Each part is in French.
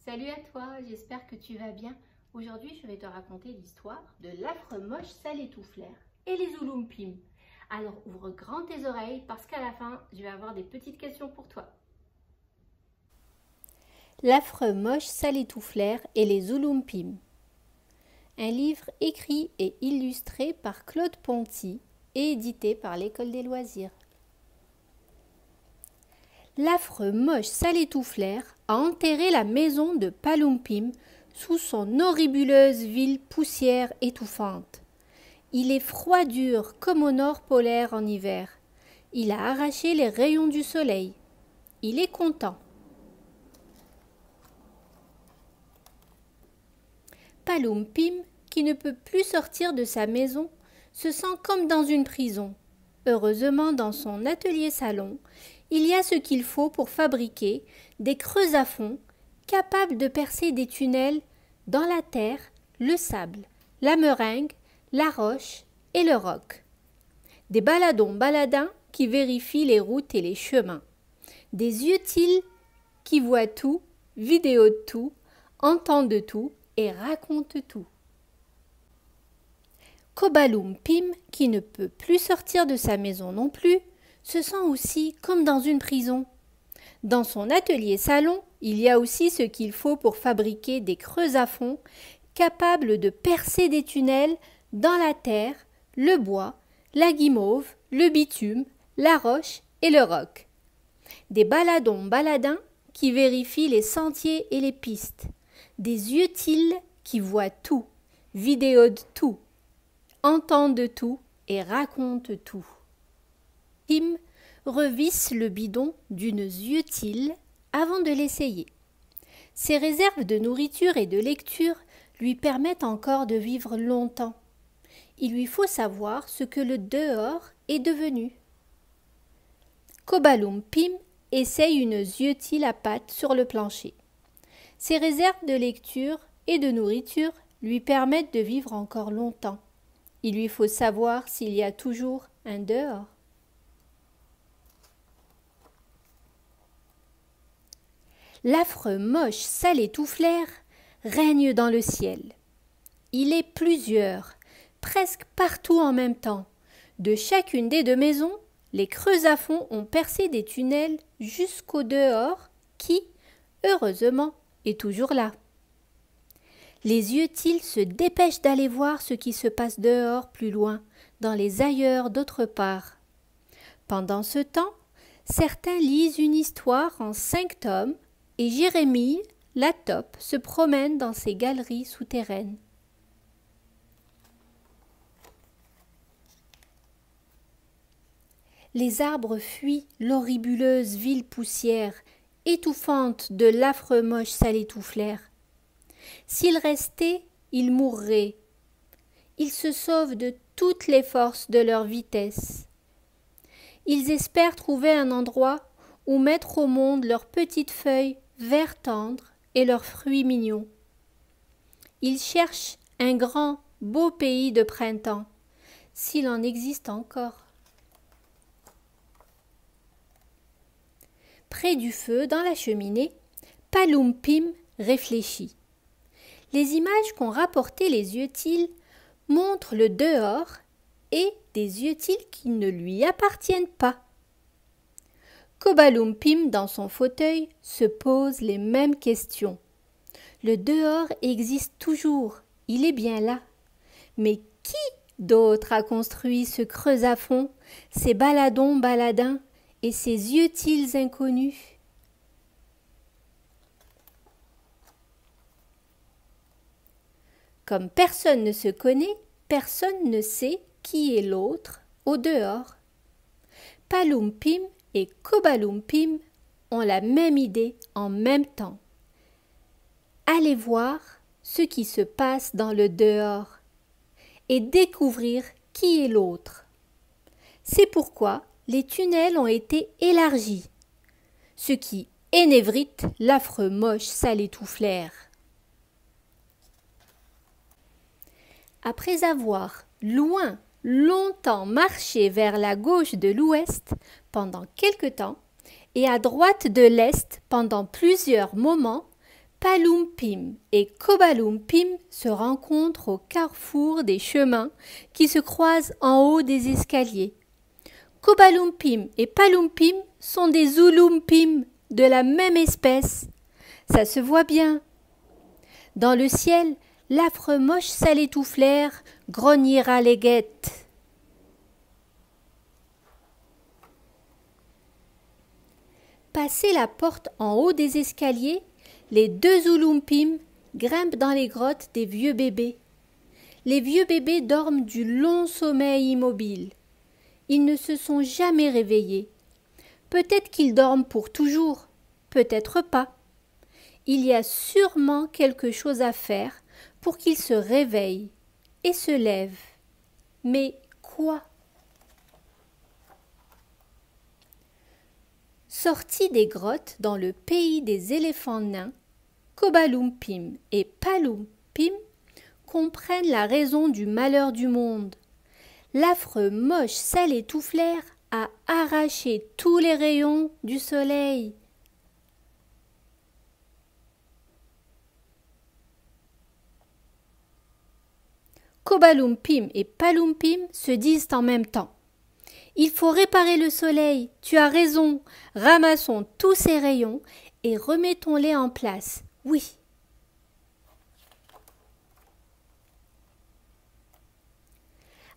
Salut à toi, j'espère que tu vas bien. Aujourd'hui, je vais te raconter l'histoire de l'affreux moche Salétouflère et les Oulumpim. Alors ouvre grand tes oreilles parce qu'à la fin, je vais avoir des petites questions pour toi. L'affreux moche Salétouflère et les Oulumpim. Un livre écrit et illustré par Claude Ponty et édité par l'École des loisirs. L'affreux moche Salétouflère a enterré la maison de Palumpim sous son horribuleuse ville poussière étouffante. Il est froid dur comme au nord polaire en hiver. Il a arraché les rayons du soleil. Il est content. Palumpim, qui ne peut plus sortir de sa maison, se sent comme dans une prison. Heureusement, dans son atelier-salon, il y a ce qu'il faut pour fabriquer des creux à fond capables de percer des tunnels dans la terre, le sable, la meringue, la roche et le roc. Des baladins qui vérifient les routes et les chemins. Des yeux-ils qui voient tout, vidéotent tout, entendent tout et racontent tout. Cobalumpim, qui ne peut plus sortir de sa maison non plus, se sent aussi comme dans une prison. Dans son atelier-salon, il y a aussi ce qu'il faut pour fabriquer des creux à fond capables de percer des tunnels dans la terre, le bois, la guimauve, le bitume, la roche et le roc. Des baladins qui vérifient les sentiers et les pistes. Des yeux-ils qui voient tout, vidéodent tout, entendent tout et racontent tout. Pim revisse le bidon d'une yeux-il avant de l'essayer. Ses réserves de nourriture et de lecture lui permettent encore de vivre longtemps. Il lui faut savoir ce que le dehors est devenu. Cobalumpim essaye une yeux-il à pattes sur le plancher. Ses réserves de lecture et de nourriture lui permettent de vivre encore longtemps. Il lui faut savoir s'il y a toujours un dehors. L'affreux moche Salétouflère règne dans le ciel. Il est plusieurs, presque partout en même temps. De chacune des deux maisons, les creux à fond ont percé des tunnels jusqu'au dehors qui, heureusement, est toujours là. Les yeux-ils se dépêchent d'aller voir ce qui se passe dehors plus loin, dans les ailleurs d'autre part. Pendant ce temps, certains lisent une histoire en 5 tomes et Jérémie, la taupe, se promène dans ses galeries souterraines. Les arbres fuient l'horribuleuse ville poussière, étouffante de l'affreux moche Salétouflère. S'ils restaient, ils mourraient. Ils se sauvent de toutes les forces de leur vitesse. Ils espèrent trouver un endroit où mettre au monde leurs petites feuilles vert tendre et leurs fruits mignons. Ils cherchent un grand, beau pays de printemps, s'il en existe encore. Près du feu, dans la cheminée, Palumpim réfléchit. Les images qu'ont rapportées les yeux-ils montrent le dehors et des yeux-ils qui ne lui appartiennent pas. Cobalumpim, dans son fauteuil, se pose les mêmes questions. Le dehors existe toujours, il est bien là. Mais qui d'autre a construit ce creux à fond, ces baladins et ces yeux-ils inconnus? Comme personne ne se connaît, personne ne sait qui est l'autre au dehors. Palumpim et Cobalumpim ont la même idée en même temps. Allez voir ce qui se passe dans le dehors et découvrir qui est l'autre. C'est pourquoi les tunnels ont été élargis, ce qui énévrite l'affreux moche Salétouflère. Après avoir longtemps marché vers la gauche de l'ouest pendant quelque temps et à droite de l'est pendant plusieurs moments, Palumpim et Cobalumpim se rencontrent au carrefour des chemins qui se croisent en haut des escaliers. Cobalumpim et Palumpim sont des Zoulumpim de la même espèce. Ça se voit bien. Dans le ciel, l'affreux moche salétouflaire grognera les guettes. Passé la porte en haut des escaliers, les deux Zoulumpim grimpent dans les grottes des vieux bébés. Les vieux bébés dorment du long sommeil immobile. Ils ne se sont jamais réveillés. Peut-être qu'ils dorment pour toujours, peut-être pas. Il y a sûrement quelque chose à faire pour qu'ils se réveillent et se lèvent. Mais quoi? Sortis des grottes dans le pays des éléphants nains, Cobalumpim et Palumpim comprennent la raison du malheur du monde. L'affreux moche salétouflaire a arraché tous les rayons du soleil. Cobalumpim et Palumpim se disent en même temps. Il faut réparer le soleil, tu as raison, ramassons tous ces rayons et remettons-les en place, oui.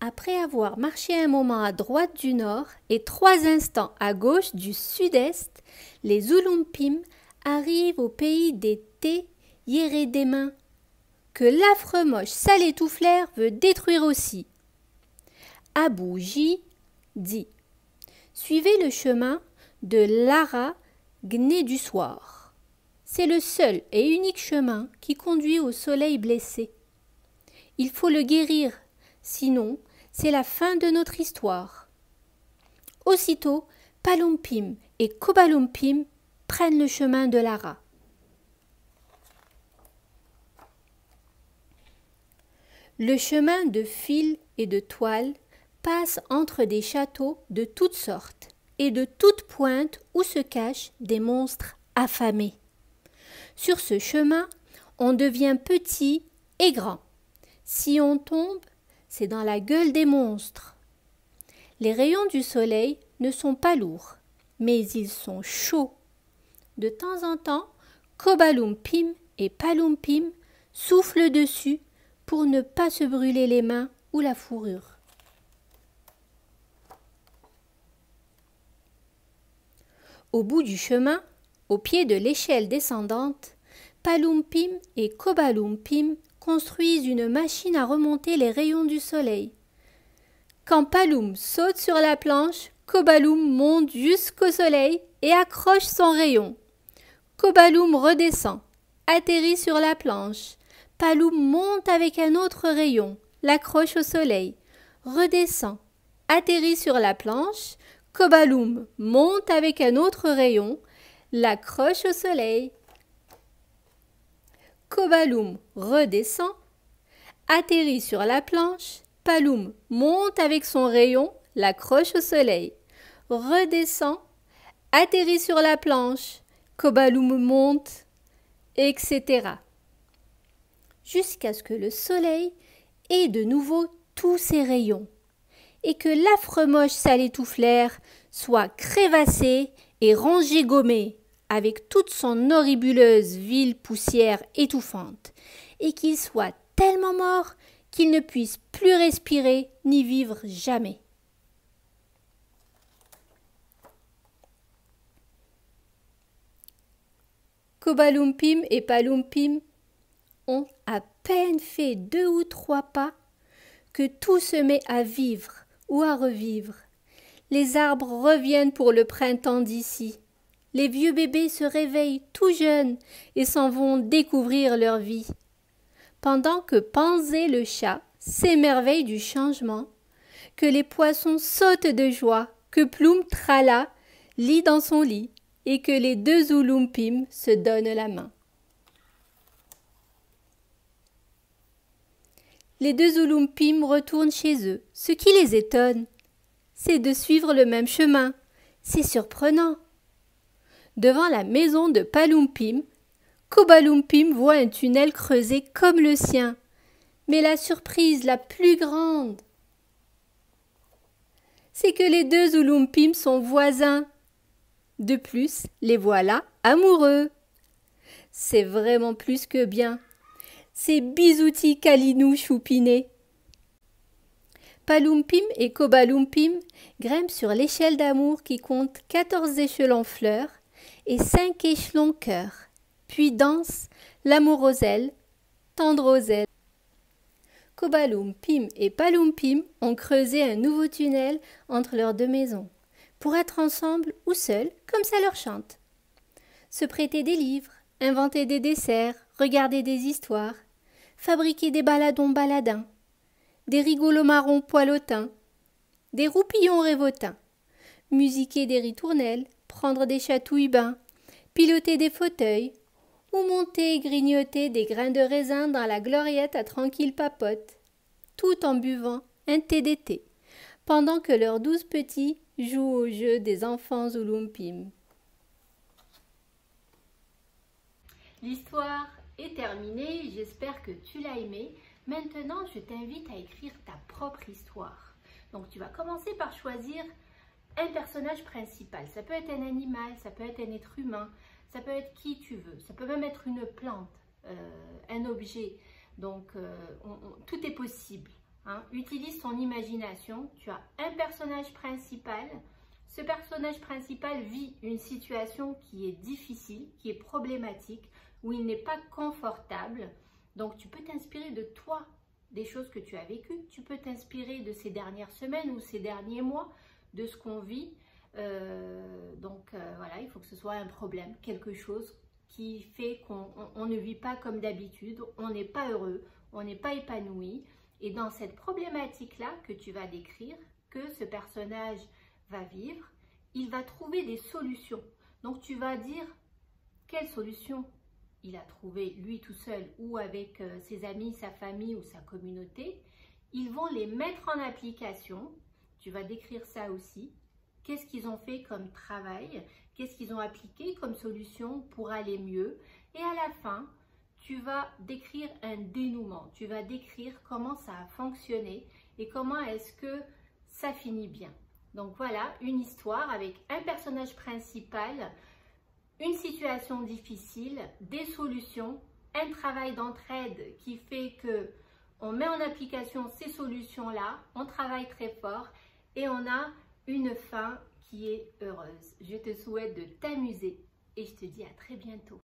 Après avoir marché un moment à droite du nord et 3 instants à gauche du sud-est, les Zoulumpim arrivent au pays des Yérédémains, que l'affreux moche salétouflaire veut détruire aussi. Abouji dit « Suivez le chemin de Lara Gné du soir. C'est le seul et unique chemin qui conduit au soleil blessé. Il faut le guérir, sinon c'est la fin de notre histoire. » Aussitôt, Palumpim et Cobalumpim prennent le chemin de Lara. Le chemin de fil et de toile passe entre des châteaux de toutes sortes et de toutes pointes où se cachent des monstres affamés. Sur ce chemin, on devient petit et grand. Si on tombe, c'est dans la gueule des monstres. Les rayons du soleil ne sont pas lourds, mais ils sont chauds. De temps en temps, Cobalumpim et Palumpim soufflent dessus pour ne pas se brûler les mains ou la fourrure. Au bout du chemin, au pied de l'échelle descendante, Palumpim et Cobalumpim construisent une machine à remonter les rayons du soleil. Quand Palum saute sur la planche, Cobalum monte jusqu'au soleil et accroche son rayon. Cobalum redescend, atterrit sur la planche. Palum monte avec un autre rayon, l'accroche au soleil, redescend, atterrit sur la planche. Cobalum monte avec un autre rayon, l'accroche au soleil. Cobalum redescend, atterrit sur la planche. Palum monte avec son rayon, l'accroche au soleil. Redescend, atterrit sur la planche. Cobalum monte, etc. Jusqu'à ce que le soleil ait de nouveau tous ses rayons et que l'affreux moche salétouflaire soit crévassé et rongé gommé avec toute son horribuleuse vile poussière étouffante et qu'il soit tellement mort qu'il ne puisse plus respirer ni vivre jamais. Cobalumpim et Palumpim ont à peine fait 2 ou 3 pas que tout se met à vivre ou à revivre. Les arbres reviennent pour le printemps d'ici. Les vieux bébés se réveillent tout jeunes et s'en vont découvrir leur vie. Pendant que Panzé le chat s'émerveille du changement, que les poissons sautent de joie, que Ploum Trala lit dans son lit et que les 2 Zoulumpim se donnent la main. Les 2 Zoulumpim retournent chez eux. Ce qui les étonne, c'est de suivre le même chemin. C'est surprenant. Devant la maison de Palumpim, Kobalumpim voit un tunnel creusé comme le sien. Mais la surprise la plus grande, c'est que les deux Zoulumpim sont voisins. De plus, les voilà amoureux. C'est vraiment plus que bien. C'est bisouti Kalinou choupiné. Palumpim et Kobalumpim grimpent sur l'échelle d'amour qui compte 14 échelons fleurs et 5 échelons cœurs, puis dansent l'amour aux ailes, tendre aux ailes. Kobalumpim et Palumpim ont creusé un nouveau tunnel entre leurs deux maisons, pour être ensemble ou seuls, comme ça leur chante. Se prêter des livres, inventer des desserts, regarder des histoires, fabriquer des baladons-baladins, des rigolos marrons poilotins, des roupillons révotins, musiquer des ritournelles, prendre des chatouilles bains, piloter des fauteuils, ou monter et grignoter des grains de raisin dans la gloriette à tranquille papote, tout en buvant un thé d'été, pendant que leurs 12 petits jouent au jeu des enfants Zoulumpim. L'histoire est terminée, j'espère que tu l'as aimée. Maintenant, je t'invite à écrire ta propre histoire. Donc, tu vas commencer par choisir un personnage principal. Ça peut être un animal, ça peut être un être humain, ça peut être qui tu veux. Ça peut même être une plante, un objet. Donc, tout est possible. Hein. Utilise ton imagination. Tu as un personnage principal. Ce personnage principal vit une situation qui est difficile, qui est problématique, où il n'est pas confortable. Donc, tu peux t'inspirer de toi, des choses que tu as vécues. Tu peux t'inspirer de ces dernières semaines ou ces derniers mois, de ce qu'on vit. Voilà, il faut que ce soit un problème, quelque chose qui fait qu'on ne vit pas comme d'habitude, on n'est pas heureux, on n'est pas épanoui. Et dans cette problématique-là que tu vas décrire, que ce personnage va vivre, il va trouver des solutions. Donc, tu vas dire quelle solution il a trouvé lui tout seul ou avec ses amis, sa famille ou sa communauté. Ils vont les mettre en application. Tu vas décrire ça aussi. Qu'est-ce qu'ils ont fait comme travail? Qu'est-ce qu'ils ont appliqué comme solution pour aller mieux? Et à la fin, tu vas décrire un dénouement. Tu vas décrire comment ça a fonctionné et comment est-ce que ça finit bien. Donc voilà, une histoire avec un personnage principal, une situation difficile, des solutions, un travail d'entraide qui fait que on met en application ces solutions-là, on travaille très fort et on a une fin qui est heureuse. Je te souhaite de t'amuser et je te dis à très bientôt.